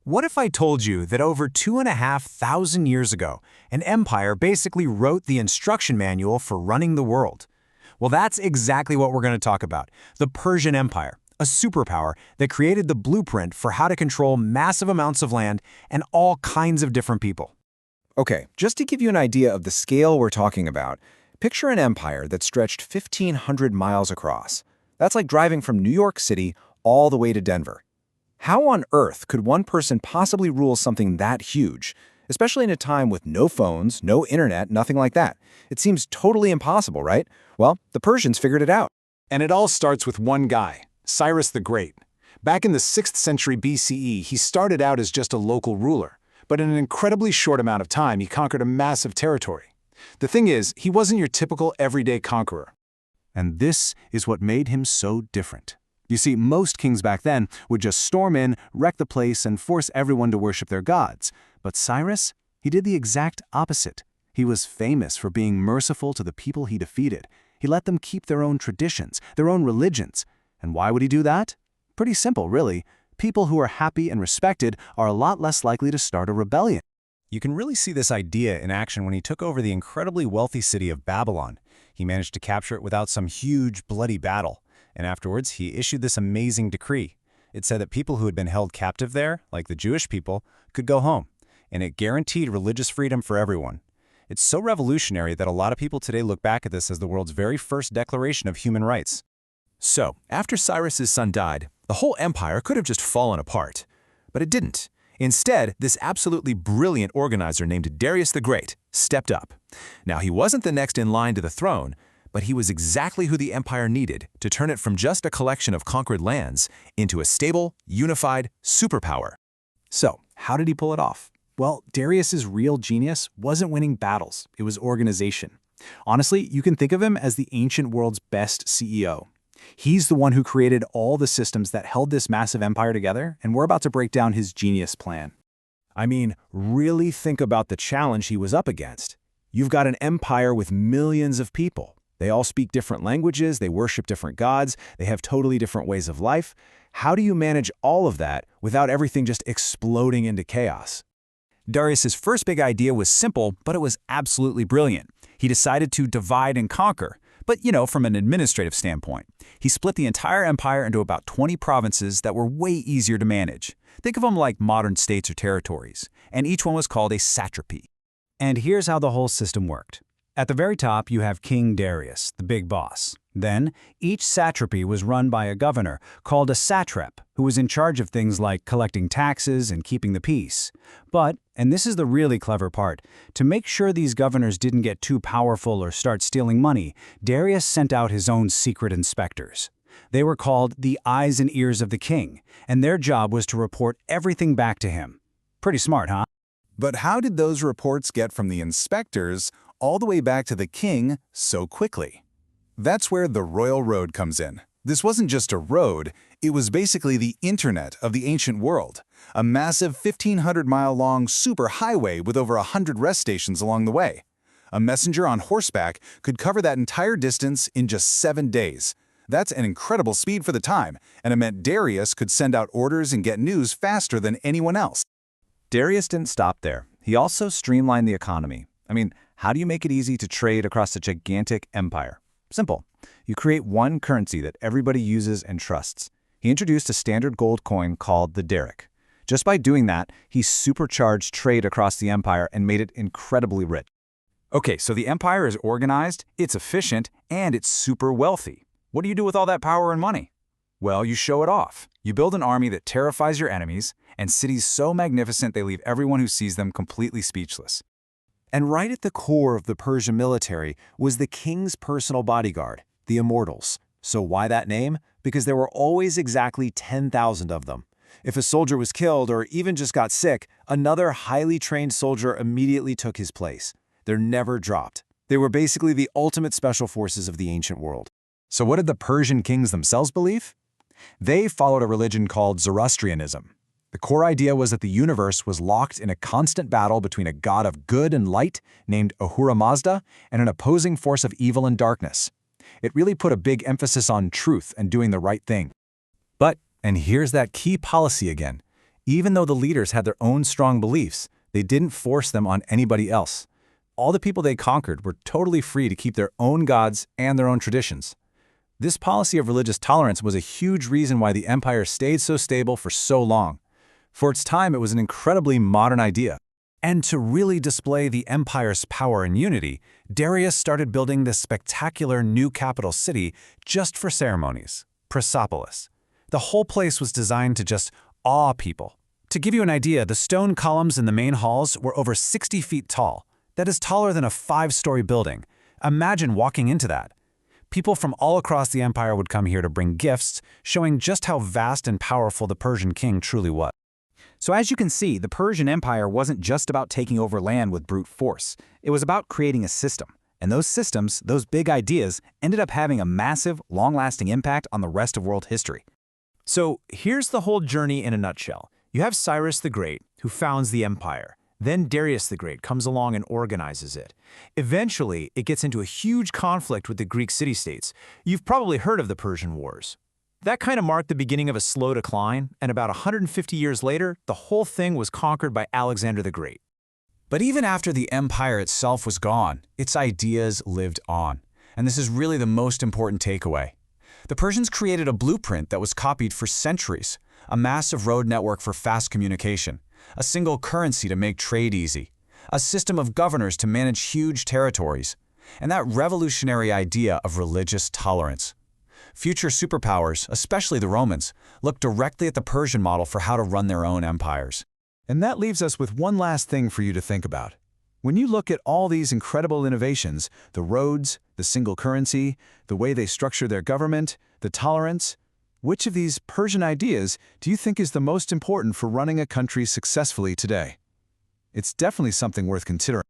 What if I told you that over 2,500 years ago, an empire basically wrote the instruction manual for running the world? Well, that's exactly what we're going to talk about. The Persian Empire, a superpower that created the blueprint for how to control massive amounts of land and all kinds of different people. Okay, just to give you an idea of the scale we're talking about, picture an empire that stretched 1,500 miles across. That's like driving from New York City all the way to Denver. How on earth could one person possibly rule something that huge, especially in a time with no phones, no internet, nothing like that? It seems totally impossible, right? Well, the Persians figured it out. And it all starts with one guy, Cyrus the Great. Back in the 6th century BCE, he started out as just a local ruler, but in an incredibly short amount of time, he conquered a massive territory. The thing is, he wasn't your typical everyday conqueror. And this is what made him so different. You see, most kings back then would just storm in, wreck the place, and force everyone to worship their gods. But Cyrus, he did the exact opposite. He was famous for being merciful to the people he defeated. He let them keep their own traditions, their own religions. And why would he do that? Pretty simple, really. People who are happy and respected are a lot less likely to start a rebellion. You can really see this idea in action when he took over the incredibly wealthy city of Babylon. He managed to capture it without some huge, bloody battle. And afterwards, he issued this amazing decree. It said that people who had been held captive there, like the Jewish people, could go home. And it guaranteed religious freedom for everyone. It's so revolutionary that a lot of people today look back at this as the world's very first declaration of human rights. So, after Cyrus's son died, the whole empire could have just fallen apart. But it didn't. Instead, this absolutely brilliant organizer named Darius the Great stepped up. Now, he wasn't the next in line to the throne, but he was exactly who the empire needed to turn it from just a collection of conquered lands into a stable, unified superpower. So, how did he pull it off? Well, Darius's real genius wasn't winning battles, it was organization. Honestly, you can think of him as the ancient world's best CEO. He's the one who created all the systems that held this massive empire together, and we're about to break down his genius plan. I mean, really think about the challenge he was up against. You've got an empire with millions of people. They all speak different languages, they worship different gods, they have totally different ways of life. How do you manage all of that without everything just exploding into chaos? Darius's first big idea was simple, but it was absolutely brilliant. He decided to divide and conquer. But, from an administrative standpoint, he split the entire empire into about 20 provinces that were way easier to manage. Think of them like modern states or territories, and each one was called a satrapy. And here's how the whole system worked. At the very top, you have King Darius, the big boss. Then, each satrapy was run by a governor called a satrap, who was in charge of things like collecting taxes and keeping the peace. But, and this is the really clever part, to make sure these governors didn't get too powerful or start stealing money, Darius sent out his own secret inspectors. They were called the eyes and ears of the king, and their job was to report everything back to him. Pretty smart, huh? But how did those reports get from the inspectors all the way back to the king so quickly? That's where the Royal Road comes in. This wasn't just a road, it was basically the internet of the ancient world. A massive 1,500-mile-long superhighway with over 100 rest stations along the way. A messenger on horseback could cover that entire distance in just 7 days. That's an incredible speed for the time, and it meant Darius could send out orders and get news faster than anyone else. Darius didn't stop there. He also streamlined the economy. I mean, how do you make it easy to trade across a gigantic empire? Simple. You create one currency that everybody uses and trusts. He introduced a standard gold coin called the daric. Just by doing that, he supercharged trade across the empire and made it incredibly rich. Okay, so the empire is organized, it's efficient, and it's super wealthy. What do you do with all that power and money? Well, you show it off. You build an army that terrifies your enemies, and cities so magnificent they leave everyone who sees them completely speechless. And right at the core of the Persian military was the king's personal bodyguard, the Immortals. So why that name? Because there were always exactly 10,000 of them. If a soldier was killed or even just got sick, another highly trained soldier immediately took his place. They're never dropped. They were basically the ultimate special forces of the ancient world. So what did the Persian kings themselves believe? They followed a religion called Zoroastrianism. The core idea was that the universe was locked in a constant battle between a god of good and light named Ahura Mazda and an opposing force of evil and darkness. It really put a big emphasis on truth and doing the right thing. But, and here's that key policy again, Even though the leaders had their own strong beliefs, they didn't force them on anybody else. All the people they conquered were totally free to keep their own gods and their own traditions. This policy of religious tolerance was a huge reason why the empire stayed so stable for so long. For its time, it was an incredibly modern idea. And to really display the empire's power and unity, Darius started building this spectacular new capital city just for ceremonies, Persepolis. The whole place was designed to just awe people. To give you an idea, the stone columns in the main halls were over 60 feet tall. That is taller than a 5-story building. Imagine walking into that. People from all across the empire would come here to bring gifts, showing just how vast and powerful the Persian king truly was. So as you can see, the Persian Empire wasn't just about taking over land with brute force. It was about creating a system. And those systems, those big ideas, ended up having a massive, long-lasting impact on the rest of world history. So here's the whole journey in a nutshell. You have Cyrus the Great, who founds the empire. Then Darius the Great comes along and organizes it. Eventually, it gets into a huge conflict with the Greek city-states. You've probably heard of the Persian Wars. That kind of marked the beginning of a slow decline, and about 150 years later, the whole thing was conquered by Alexander the Great. But even after the empire itself was gone, its ideas lived on. And this is really the most important takeaway. The Persians created a blueprint that was copied for centuries, a massive road network for fast communication, a single currency to make trade easy, a system of governors to manage huge territories, and that revolutionary idea of religious tolerance. Future superpowers, especially the Romans, looked directly at the Persian model for how to run their own empires. And that leaves us with one last thing for you to think about. When you look at all these incredible innovations, the roads, the single currency, the way they structure their government, the tolerance, which of these Persian ideas do you think is the most important for running a country successfully today? It's definitely something worth considering.